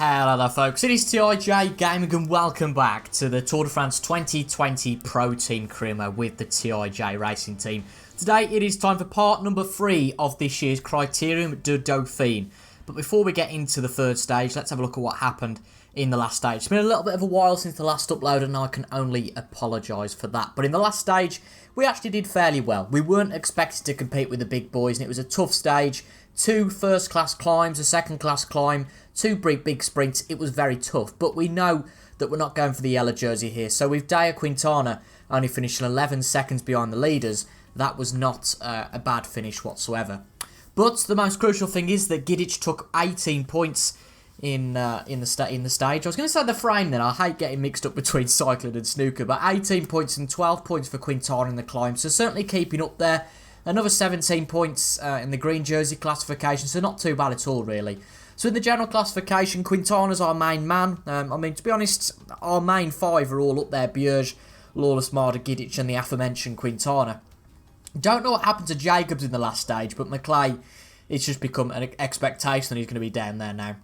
Hello there folks, it is TIJ Gaming and welcome back to the Tour de France 2020 Pro Team Career Mode with the TIJ Racing Team. Today it is time for part number 3 of this year's Criterium du Dauphine. But before we get into the third stage, let's have a look at what happened in the last stage. It's been a little bit of a while since the last upload and I can only apologise for that. But in the last stage, we actually did fairly well. We weren't expected to compete with the big boys and it was a tough stage. 2 first-class climbs, a second-class climb, 2 big sprints. It was very tough, but we know that we're not going for the yellow jersey here. So with Dea Quintana only finishing 11 seconds behind the leaders, that was not a bad finish whatsoever. But the most crucial thing is that Gidic took 18 points in the stage. I was going to say the frame then. I hate getting mixed up between cycling and snooker, but 18 points and 12 points for Quintana in the climb. So certainly keeping up there. Another 17 points in the green jersey classification, so not too bad at all, really. So in the general classification, Quintana's our main man. I mean, to be honest, our main 5 are all up there. Bjerg, Lawless, Marder, Gidic and the aforementioned Quintana. Don't know what happened to Jacobs in the last stage, but McClay, it's just become an expectation that he's going to be down there now.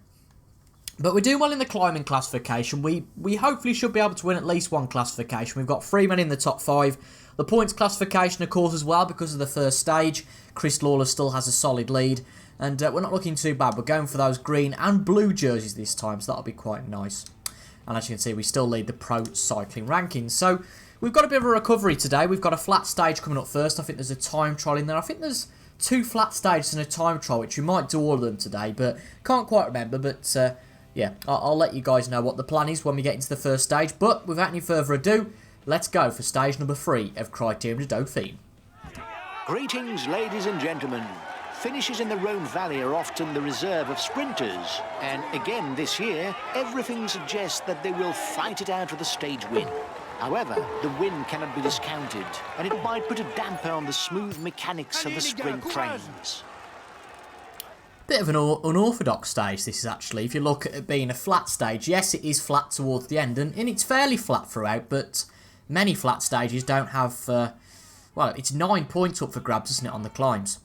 But we're doing well in the climbing classification. We hopefully should be able to win at least one classification. We've got 3 men in the top 5. The points classification, of course, as well, because of the first stage. Chris Lawless still has a solid lead. And we're not looking too bad. We're going for those green and blue jerseys this time, so that'll be quite nice. And as you can see, we still lead the pro cycling rankings. So we've got a bit of a recovery today. We've got a flat stage coming up first. I think there's a time trial in there. I think there's 2 flat stages and a time trial, which we might do all of them today, but can't quite remember. But yeah, I'll let you guys know what the plan is when we get into the first stage. But without any further ado, let's go for stage number 3 of Criterium du Dauphine. Greetings, ladies and gentlemen. Finishes in the Rhone Valley are often the reserve of sprinters. And again this year, everything suggests that they will fight it out for the stage win. However, the win cannot be discounted, and it might put a damper on the smooth mechanics of the sprint trains. Bit of an unorthodox stage this is actually. If you look at it being a flat stage, yes it is flat towards the end and it's fairly flat throughout, but many flat stages don't have, well, it's 9 points up for grabs, isn't it, on the climbs.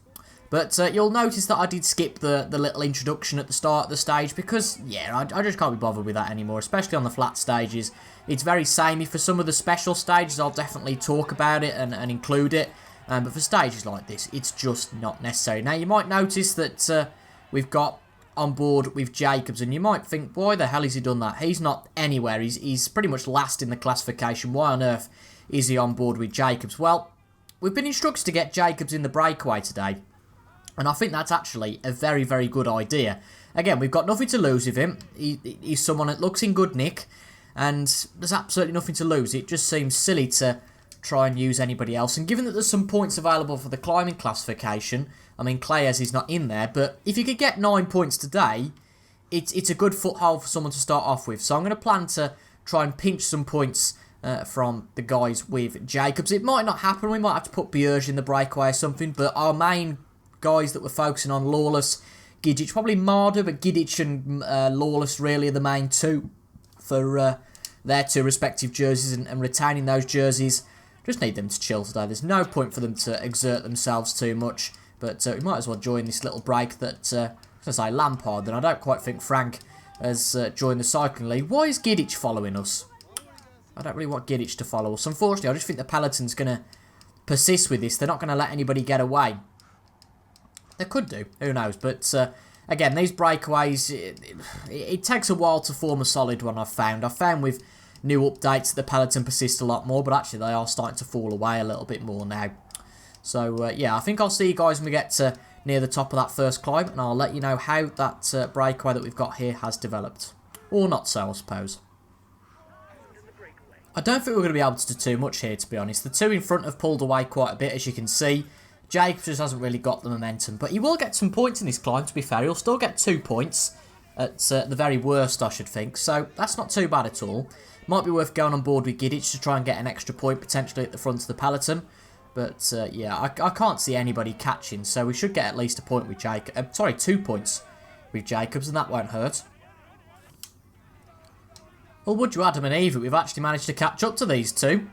But you'll notice that I did skip the little introduction at the start of the stage because, yeah, I just can't be bothered with that anymore, especially on the flat stages. It's very samey. For some of the special stages, I'll definitely talk about it and include it. But for stages like this, it's just not necessary. Now, you might notice that we've got on board with Jacobs, and you might think, why the hell has he done that? He's not anywhere. He's pretty much last in the classification. Why on earth is he on board with Jacobs? Well, we've been instructed to get Jacobs in the breakaway today, and I think that's actually a very, very good idea. Again, we've got nothing to lose with him. He's someone that looks in good nick, and there's absolutely nothing to lose. It just seems silly to try and use anybody else, and given that there's some points available for the climbing classification, I mean, Clayes is not in there, but if you could get 9 points today, it's a good foothold for someone to start off with. So I'm going to plan to try and pinch some points from the guys with Jacobs. It might not happen. We might have to put Bjerg in the breakaway or something, but our main guys that we're focusing on, Lawless, Gidic, probably Marder, but Gidic and Lawless really are the main 2 for their 2 respective jerseys and retaining those jerseys. Just need them to chill today. There's no point for them to exert themselves too much. But we might as well join this little break that, I was going to say Lampard, then I don't quite think Frank has joined the cycling league. Why is Gidic following us? I don't really want Gidic to follow us. Unfortunately, I just think the peloton's going to persist with this. They're not going to let anybody get away. They could do, who knows. But again, these breakaways, it takes a while to form a solid one, I've found. I've found with new updates the peloton persists a lot more, but actually they are starting to fall away a little bit more now. So, yeah, I think I'll see you guys when we get to near the top of that first climb, and I'll let you know how that breakaway that we've got here has developed. Or not so, I suppose. I don't think we're going to be able to do too much here, to be honest. The 2 in front have pulled away quite a bit, as you can see. Jacobs just hasn't really got the momentum, but he will get some points in this climb, to be fair. He'll still get 2 points, at the very worst, I should think. So, that's not too bad at all. Might be worth going on board with Gidic to try and get an extra point, potentially at the front of the peloton. But, yeah, I can't see anybody catching, so we should get at least a point with Jacobs. Sorry, 2 points with Jacobs, and that won't hurt. Well, would you Adam and Eve, we've actually managed to catch up to these 2.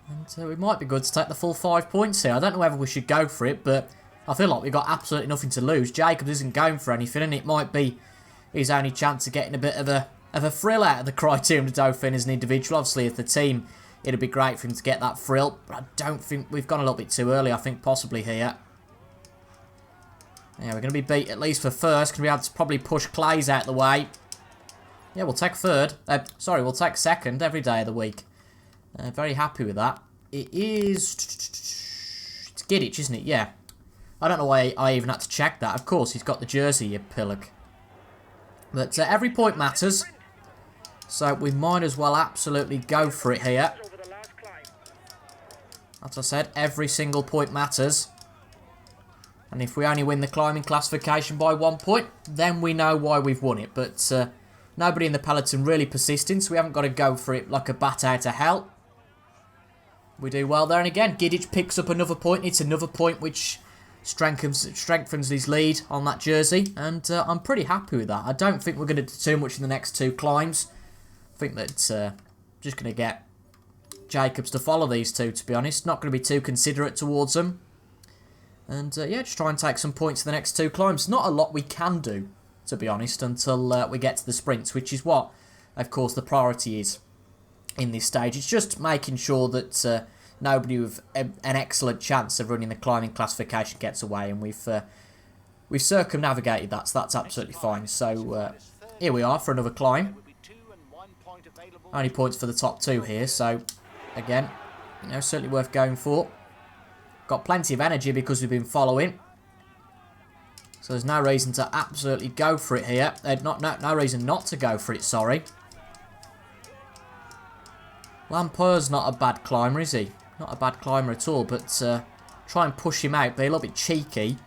And we might be good to take the full 5 points here. I don't know whether we should go for it, but I feel like we've got absolutely nothing to lose. Jacobs isn't going for anything, and it might be his only chance of getting a bit of a thrill out of the Criterium du Dauphine as an individual. Obviously, as the team, it'd be great for him to get that thrill. But I don't think we've gone a little bit too early, I think, possibly here. Yeah, we're going to be beat at least for first. Going to be able to probably push Clays out the way. Yeah, we'll take third. Sorry, we'll take second every day of the week. Very happy with that. It is... It's Giddich, isn't it? Yeah. I don't know why I even had to check that. Of course, he's got the jersey, you pillock. But every point matters. So we might as well absolutely go for it here. As I said, every single point matters. And if we only win the climbing classification by 1 point, then we know why we've won it. But nobody in the peloton really persisting, so we haven't got to go for it like a bat out of hell. We do well there, and again, Giddich picks up another point. It's another point which strengthens his lead on that jersey, and I'm pretty happy with that. I don't think we're going to do too much in the next 2 climbs. I think that's just going to get Jacobs to follow these two, to be honest. Not going to be too considerate towards them. And yeah, just try and take some points in the next 2 climbs. Not a lot we can do, to be honest, until we get to the sprints, which is what, of course, the priority is in this stage. It's just making sure that nobody with an excellent chance of running the climbing classification gets away, and we've circumnavigated that, so that's absolutely fine. So here we are for another climb. Only points for the top 2 here, so again, you know, certainly worth going for. Got plenty of energy because we've been following. So there's no reason to absolutely go for it here. No reason not to go for it, sorry. Lampeur's not a bad climber, is he? Not a bad climber at all, but try and push him out. Be a little bit cheeky.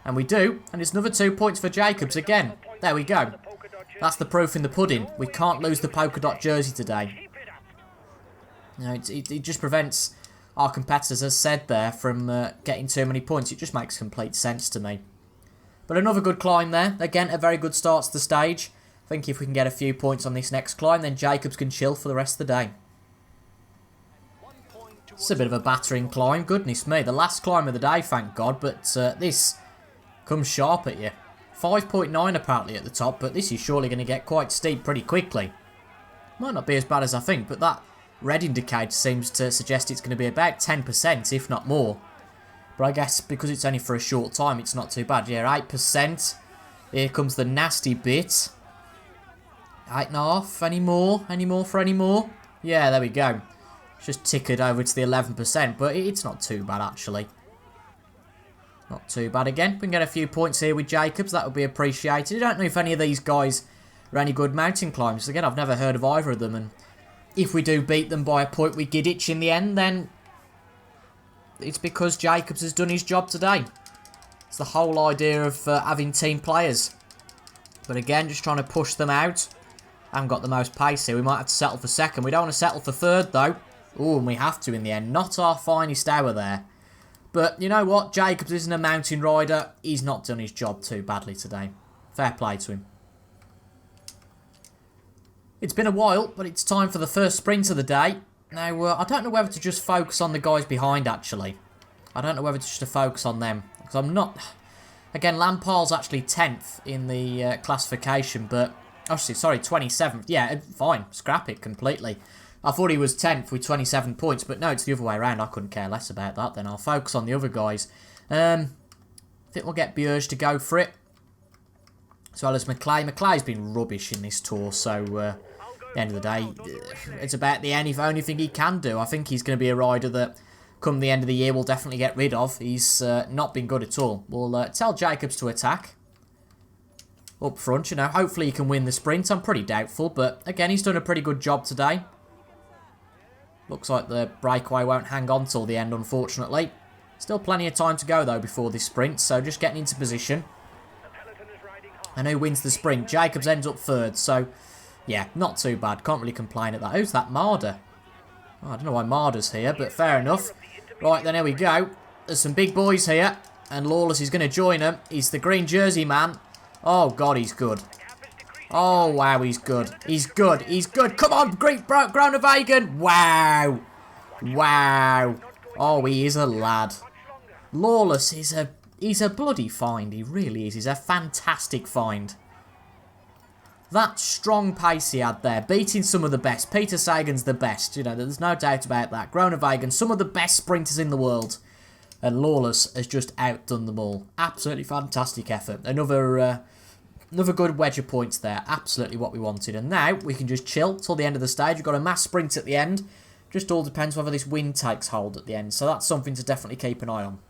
And we do. And it's another 2 points for Jacobs again. There we go. That's the proof in the pudding. We can't lose the polka dot jersey today. You know, it just prevents our competitors, as said there, from getting too many points. It just makes complete sense to me. But another good climb there. Again, a very good start to the stage. I think if we can get a few points on this next climb, then Jacobs can chill for the rest of the day. It's a bit of a battering climb. Goodness me. The last climb of the day, thank God. But this comes sharp at you. 5.9 apparently at the top, but this is surely going to get quite steep pretty quickly. Might not be as bad as I think, but that red indicator seems to suggest it's going to be about 10%, if not more. But I guess because it's only for a short time, it's not too bad. Yeah, 8%. Here comes the nasty bit. 8.5. Any more? Any more for any more? Yeah, there we go. It's just tickered over to the 11%, but it's not too bad, actually. Not too bad again. We can get a few points here with Jacobs. That would be appreciated. I don't know if any of these guys are any good mountain climbers. Again, I've never heard of either of them, and if we do beat them by a point with Giddich in the end, then it's because Jacobs has done his job today. It's the whole idea of having team players. But again, just trying to push them out. I haven't got the most pace here. We might have to settle for second. We don't want to settle for third, though. Oh, and we have to in the end. Not our finest hour there. But you know what? Jacobs isn't a mountain rider. He's not done his job too badly today. Fair play to him. It's been a while, but it's time for the first sprint of the day. Now, I don't know whether to just focus on the guys behind, actually. I don't know whether to just focus on them. Because I'm not... Again, Lampar's actually 10th in the classification, but... Actually, sorry, 27th. Yeah, fine. Scrap it completely. I thought he was 10th with 27 points, but no, it's the other way around. I couldn't care less about that. Then I'll focus on the other guys. I think we'll get Bjerge to go for it. As well as McClay. McClay's been rubbish in this tour, so... at the end of the day, it's about the only thing he can do. I think he's going to be a rider that, come the end of the year, we'll definitely get rid of. He's not been good at all. We'll tell Jacobs to attack. Up front, you know, hopefully he can win the sprint. I'm pretty doubtful, but again, he's done a pretty good job today. Looks like the breakaway won't hang on till the end, unfortunately. Still plenty of time to go, though, before this sprint, so just getting into position. And who wins the sprint? Jacobs ends up third, so... Yeah, not too bad. Can't really complain at that. Who's that Marder? Oh, I don't know why Marder's here, but fair enough. Right, then here we go. There's some big boys here, and Lawless is going to join them. He's the green jersey man. Oh, God, he's good. Oh, wow, he's good. He's good. He's good. Come on, Great Groenewegen. Wow. Wow. Oh, he is a lad. Lawless is he's a bloody find. He really is. He's a fantastic find. that strong pace he had there, beating some of the best. Peter Sagan's the best, you know, there's no doubt about that. Groenewegen, some of the best sprinters in the world. And Lawless has just outdone them all. Absolutely fantastic effort. Another good wedge of points there. Absolutely what we wanted. And now we can just chill till the end of the stage. We've got a mass sprint at the end. Just all depends whether this wind takes hold at the end. So that's something to definitely keep an eye on.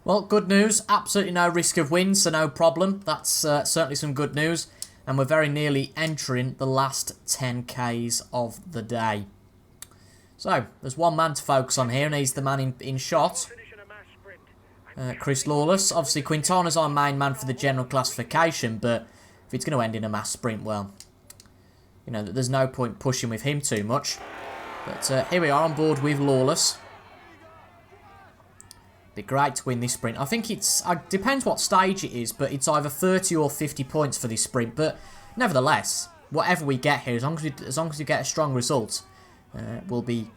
Well, good news. Absolutely no risk of wind, so no problem. That's certainly some good news. And we're very nearly entering the last 10Ks of the day. So, there's one man to focus on here, and he's the man in shot. Chris Lawless. Obviously, Quintana's our main man for the general classification, but if it's going to end in a mass sprint, well, you know, there's no point pushing with him too much. But here we are on board with Lawless. Be great to win this sprint. I think it's, depends what stage it is, but it's either 30 or 50 points for this sprint. But nevertheless, whatever we get here, as long as we get a strong result, we'll be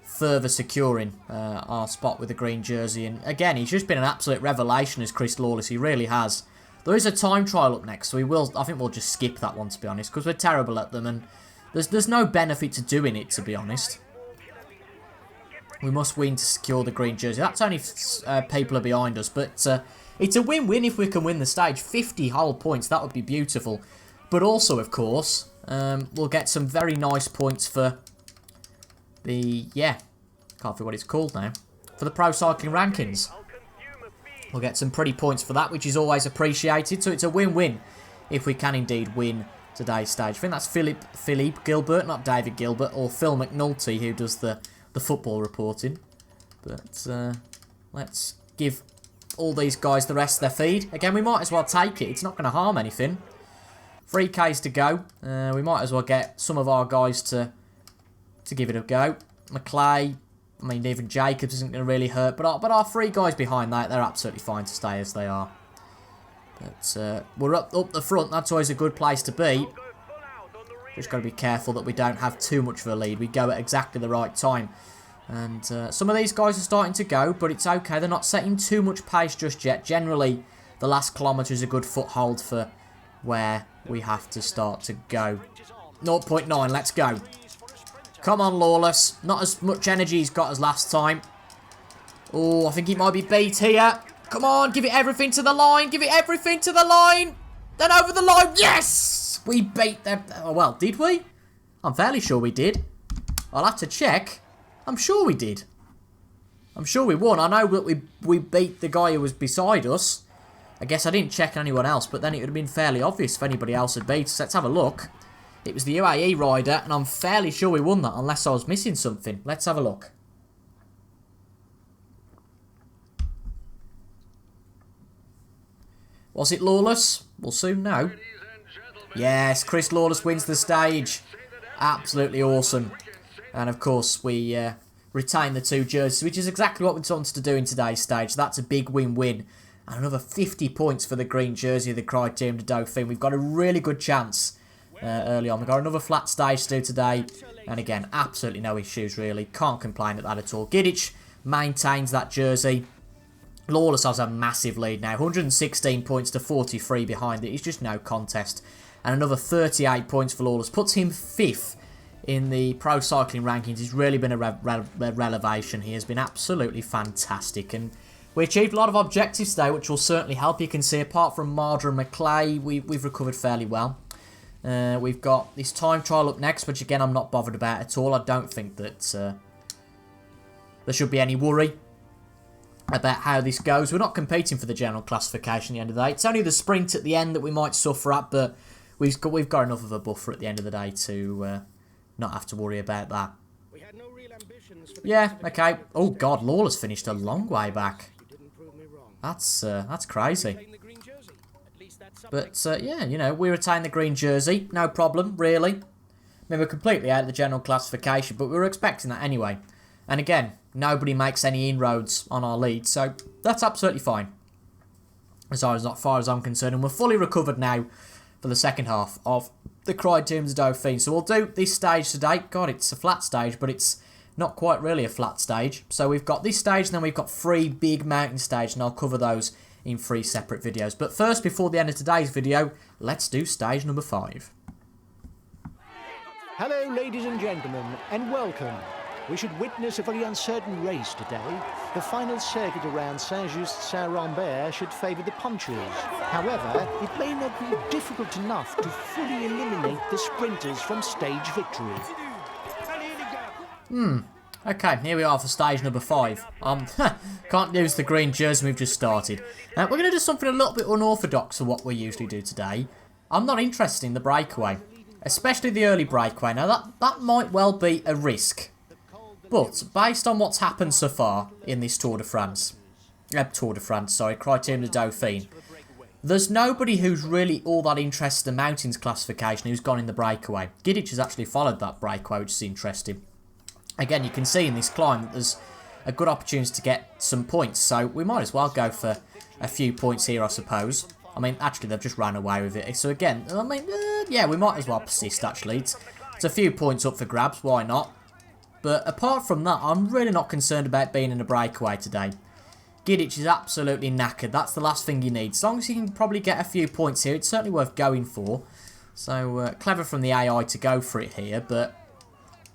further securing our spot with the green jersey. And again, he's just been an absolute revelation as Chris Lawless. He really has. There is a time trial up next, so I think we'll just skip that one, to be honest, because we're terrible at them, and there's no benefit to doing it, to be honest. We must win to secure the green jersey. That's only people are behind us, but it's a win-win if we can win the stage. 50 whole points, that would be beautiful. But also, of course, we'll get some very nice points for the, can't think what it's called now, for the Pro Cycling Rankings. We'll get some pretty points for that, which is always appreciated. So it's a win-win if we can indeed win today's stage. I think that's Philippe Gilbert, not David Gilbert, or Phil McNulty, who does the football reporting. But let's give all these guys the rest of their feed. Again, we might as well take it. It's not going to harm anything. 3Ks to go. We might as well get some of our guys to give it a go. McClay, I mean, even Jacobs isn't going to really hurt. But our three guys behind that, they're absolutely fine to stay as they are. But we're up the front. That's always a good place to be. Just got to be careful that we don't have too much of a lead. We go at exactly the right time. And some of these guys are starting to go, but it's okay. They're not setting too much pace just yet. Generally, the last kilometre is a good foothold for where we have to start to go. 0.9, let's go. Come on, Lawless. Not as much energy he's got as last time. Oh, I think he might be beat here. Come on, give it everything to the line. Give it everything to the line. Then over the line. Yes! We beat them. Oh, well, did we? I'm fairly sure we did. I'll have to check. I'm sure we did. I'm sure we won. I know that we beat the guy who was beside us. I guess I didn't check anyone else, but then it would have been fairly obvious if anybody else had beat us. Let's have a look. It was the UAE rider, and I'm fairly sure we won that, unless I was missing something. Let's have a look. Was it Lawless? We'll soon know. Yes, Chris Lawless wins the stage. Absolutely awesome. And of course, we retain the 2 jerseys, which is exactly what we wanted to do in today's stage. That's a big win-win. And another 50 points for the green jersey of the Criterium du Dauphine. We've got a really good chance early on. We've got another flat stage to do today. And again, absolutely no issues, really. Can't complain at that at all. Gidic maintains that jersey. Lawless has a massive lead now. 116 points to 43 behind it. It's just no contest. And another 38 points for Lawless. Puts him 5th in the Pro Cycling Rankings. He's really been a revelation. He has been absolutely fantastic. And we achieved a lot of objectives today, which will certainly help. You can see, apart from Marder and McClay, we've recovered fairly well. We've got this time trial up next, which again, I'm not bothered about at all. I don't think that there should be any worry about how this goes. We're not competing for the general classification at the end of the day. It's only the sprint at the end that we might suffer at, but we've got enough of a buffer at the end of the day to not have to worry about that. Yeah, okay. Oh God, Lawless finished a long way back. That's crazy. But yeah, you know, we retain the green jersey, no problem, really. I mean, we're completely out of the general classification, but we were expecting that anyway. And again, nobody makes any inroads on our lead, so that's absolutely fine. As far as I'm concerned, and we're fully recovered now for the second half of the Criterium du Dauphine. So we'll do this stage today. God, it's a flat stage, but it's not quite really a flat stage. So we've got this stage, and then we've got 3 big mountain stages, and I'll cover those in 3 separate videos. But first, before the end of today's video, let's do stage number 5. Hello, ladies and gentlemen, and welcome. We should witness a very uncertain race today. The final circuit around Saint-Just-Saint-Rambert should favour the punchers. However, it may not be difficult enough to fully eliminate the sprinters from stage victory. Okay, here we are for stage number 5. Can't use the green jersey we've just started. We're going to do something a little bit unorthodox for what we usually do today. I'm not interested in the breakaway, especially the early breakaway. Now, that might well be a risk. But, based on what's happened so far in this Criterium du Dauphine, there's nobody who's really all that interested in the mountains classification who's gone in the breakaway. Gidic has actually followed that breakaway, which is interesting. Again, you can see in this climb that there's a good opportunity to get some points, so we might as well go for a few points here, I suppose. I mean, actually, they've just ran away with it. So again, I mean, yeah, we might as well persist, actually. It's a few points up for grabs, why not? But apart from that, I'm really not concerned about being in a breakaway today. Gidic is absolutely knackered. That's the last thing you need. As long as you can probably get a few points here, it's certainly worth going for. So, clever from the AI to go for it here. But,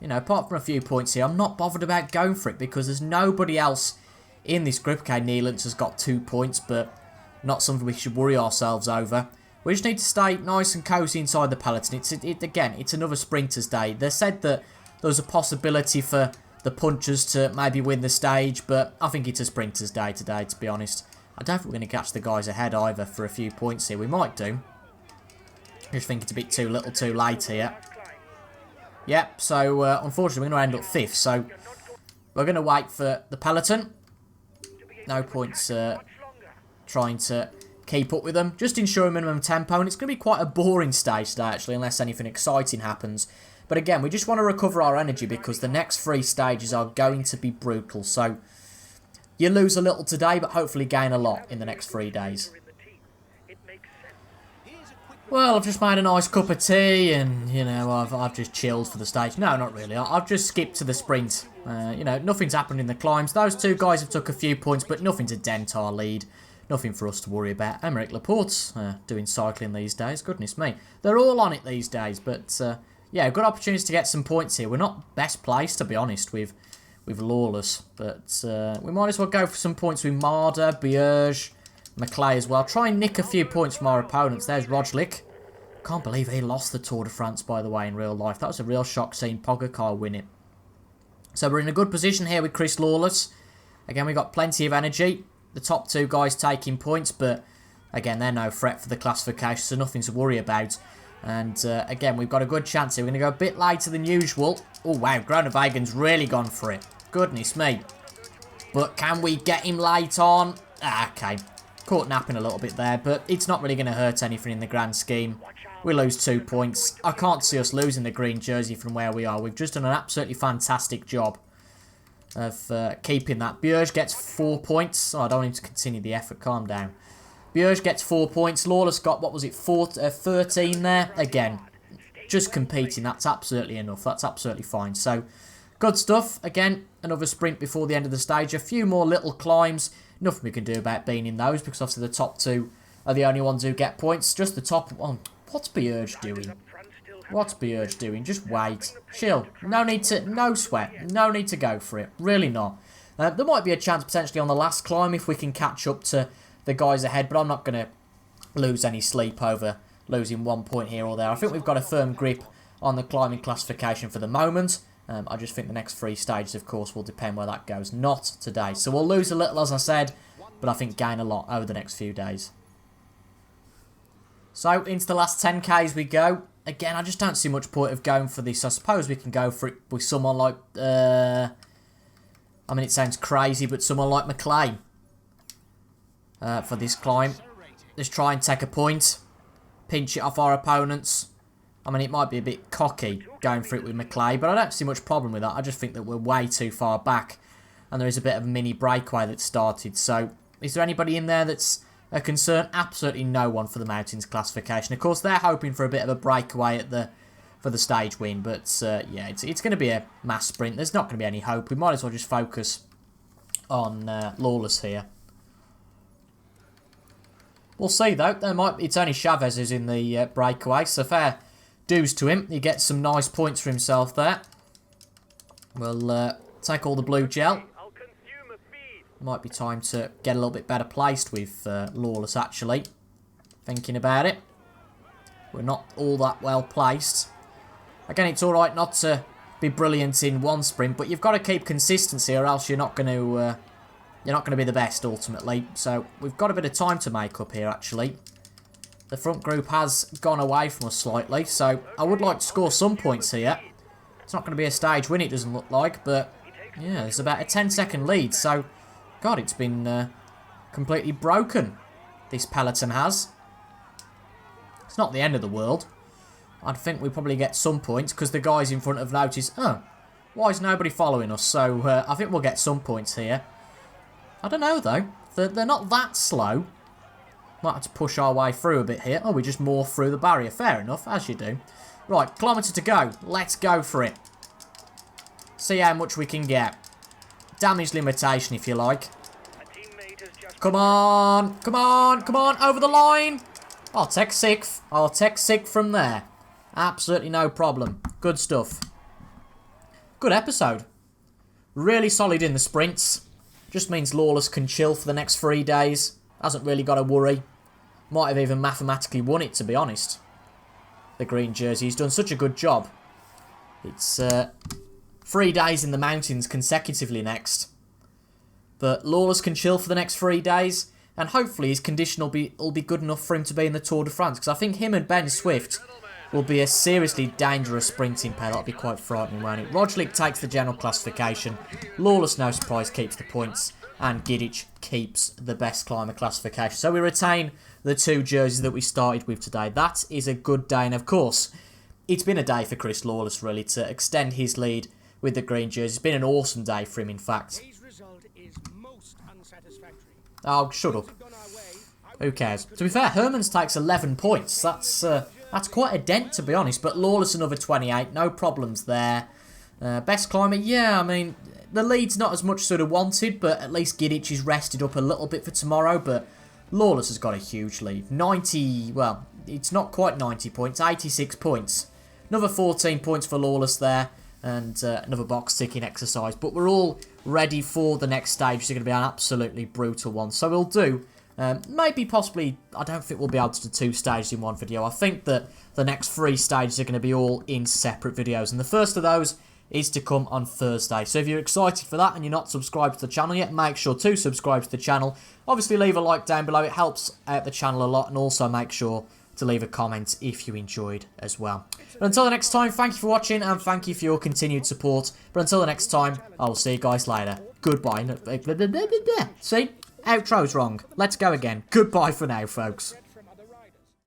you know, apart from a few points here, I'm not bothered about going for it because there's nobody else in this group. Okay, Nealance has got 2 points, but not something we should worry ourselves over. We just need to stay nice and cosy inside the peloton. Again, it's another Sprinters Day. They said that there was a possibility for the punchers to maybe win the stage, but I think it's a Sprinters Day today, to be honest. I don't think we're going to catch the guys ahead either for a few points here. We might do. I just think it's a bit too little too late here. Yep, so unfortunately we're going to end up 5th, so we're going to wait for the peloton. No points trying to keep up with them. Just ensure minimum tempo, and it's going to be quite a boring stage today, actually, unless anything exciting happens. But again, we just want to recover our energy because the next 3 stages are going to be brutal. So, you lose a little today, but hopefully gain a lot in the next 3 days. Well, I've just made a nice cup of tea and, you know, I've just chilled for the stage. No, not really. I've just skipped to the sprint. You know, nothing's happened in the climbs. Those 2 guys have took a few points, but nothing to dent our lead. Nothing for us to worry about. Emmerich Laporte's doing cycling these days. Goodness me. They're all on it these days, but... yeah, good opportunity to get some points here. We're not best placed, to be honest, with Lawless. But we might as well go for some points with Marder, Bierge, Maclay as well. Try and nick a few points from our opponents. There's Roglic. Can't believe he lost the Tour de France, by the way, in real life. That was a real shock seeing Pogacar win it. So we're in a good position here with Chris Lawless. Again, we've got plenty of energy. The top 2 guys taking points, but again, they're no threat for the classification, so nothing to worry about. And again, we've got a good chance here. We're going to go a bit later than usual. Oh, wow. Groenewegen really gone for it. Goodness me. But can we get him late on? Ah, okay. Caught napping a little bit there, but it's not really going to hurt anything in the grand scheme. We lose 2 points. I can't see us losing the green jersey from where we are. We've just done an absolutely fantastic job of keeping that. Bierge gets 4 points. Oh, I don't need to continue the effort. Calm down. Bierge gets 4 points. Lawless got, what was it, 13 there? Again, just competing. That's absolutely enough. That's absolutely fine. So, good stuff. Again, another sprint before the end of the stage. A few more little climbs. Nothing we can do about being in those because obviously the top 2 are the only ones who get points. Just the top one. What's Bierge doing? What's Bierge doing? Just wait. Chill. No need to, no sweat. No need to go for it. Really not. There might be a chance potentially on the last climb if we can catch up to the guys ahead, but I'm not going to lose any sleep over losing 1 point here or there. I think we've got a firm grip on the climbing classification for the moment. I just think the next 3 stages, of course, will depend where that goes. Not today. So we'll lose a little, as I said, but I think gain a lot over the next few days. So, into the last 10Ks we go. Again, I just don't see much point of going for this. I suppose we can go for it with someone like... I mean, it sounds crazy, but someone like Maclay. For this climb. Just try and take a point. Pinch it off our opponents. I mean, it might be a bit cocky going for it with Maclay, but I don't see much problem with that. I just think that we're way too far back. And there is a bit of a mini breakaway that started. So, is there anybody in there that's a concern? Absolutely no one for the Mountains classification. Of course, they're hoping for a bit of a breakaway at for the stage win. But, yeah, it's going to be a mass sprint. There's not going to be any hope. We might as well just focus on Lawless here. We'll see, though. It's only Chavez who's in the breakaway, so fair dues to him. He gets some nice points for himself there. We'll take all the blue gel. Might be time to get a little bit better placed with Lawless, actually. Thinking about it. We're not all that well placed. Again, it's alright not to be brilliant in one sprint, but you've got to keep consistency or else you're not going to be the best, ultimately. So, we've got a bit of time to make up here, actually. The front group has gone away from us slightly, so I would like to score some points here. It's not going to be a stage win, it doesn't look like, but yeah, there's about a 10-second lead, so God, it's been completely broken, this peloton has. It's not the end of the world. I'd think we probably get some points, because the guys in front have noticed, oh, why is nobody following us? So I think we'll get some points here. I don't know, though. They're not that slow. Might have to push our way through a bit here. Oh, we just morph through the barrier. Fair enough, as you do. Right, kilometre to go. Let's go for it. See how much we can get. Damage limitation, if you like. Come on. Come on. Come on. Over the line. I'll take 6th. I'll take 6th from there. Absolutely no problem. Good stuff. Good episode. Really solid in the sprints. Just means Lawless can chill for the next 3 days. Hasn't really got to worry. Might have even mathematically won it, to be honest. The green jersey. He's done such a good job. It's 3 days in the mountains consecutively next. But Lawless can chill for the next 3 days. And hopefully his condition will be good enough for him to be in the Tour de France. Because I think him and Ben Swift will be a seriously dangerous sprinting pair. That'll be quite frightening, won't it? Roglic takes the general classification. Lawless, no surprise, keeps the points. And Gidic keeps the best climber classification. So we retain the 2 jerseys that we started with today. That is a good day. And of course, it's been a day for Chris Lawless, really, to extend his lead with the green jersey. It's been an awesome day for him, in fact. Oh, shut up. Who cares? To be fair, Hermans takes 11 points. That's quite a dent, to be honest. But Lawless another 28. No problems there. Best climber, yeah, I mean, the lead's not as much sort of wanted, but at least Gidic is rested up a little bit for tomorrow. But Lawless has got a huge lead. 90, well, it's not quite 90 points, 86 points. Another 14 points for Lawless there. And another box ticking exercise. But we're all ready for the next stage. It's going to be an absolutely brutal one. So we'll do, maybe possibly, I don't think we'll be able to do 2 stages in one video. I think that the next 3 stages are going to be all in separate videos. And the first of those is to come on Thursday. So if you're excited for that and you're not subscribed to the channel yet, make sure to subscribe to the channel. Obviously leave a like down below. It helps out the channel a lot. And also make sure to leave a comment if you enjoyed as well. But until the next time, thank you for watching and thank you for your continued support. But until the next time, I will see you guys later. Goodbye. See? Outro's wrong. Let's go again. Goodbye for now, folks.